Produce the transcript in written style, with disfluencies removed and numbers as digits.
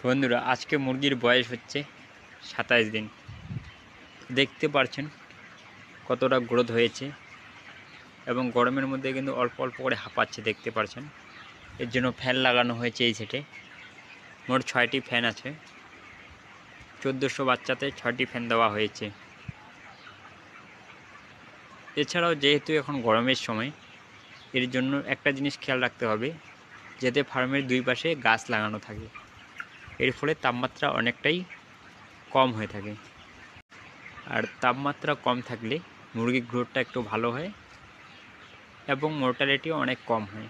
বন্ধুরা, আজকে মুরগির বয়স হচ্ছে 27 দিন। দেখতে পারছেন কতটা গ্রোথ হয়েছে এবং গরমের মধ্যে কিন্তু অল্প অল্প করে হাঁপাচ্ছে, দেখতে পারছেন। এর জন্য ফ্যান লাগানো হয়েছে এই সেটে। মোট 6টি ফ্যান আছে। 1400 বাচ্চাতে 6টি ফ্যান দেওয়া হয়েছে। এছাড়াও যেহেতু এখন গরমের সময়, এর জন্য একটা জিনিস খেয়াল রাখতে হবে, যাতে ফার্মের দুই পাশে গাছ লাগানো থাকে। এর ফলে তাপমাত্রা অনেকটাই কম হয়ে থাকে। আর তাপমাত্রা কম থাকলে মুরগির গ্রোথটা একটু ভালো হয় এবং মর্টালিটিও অনেক কম হয়।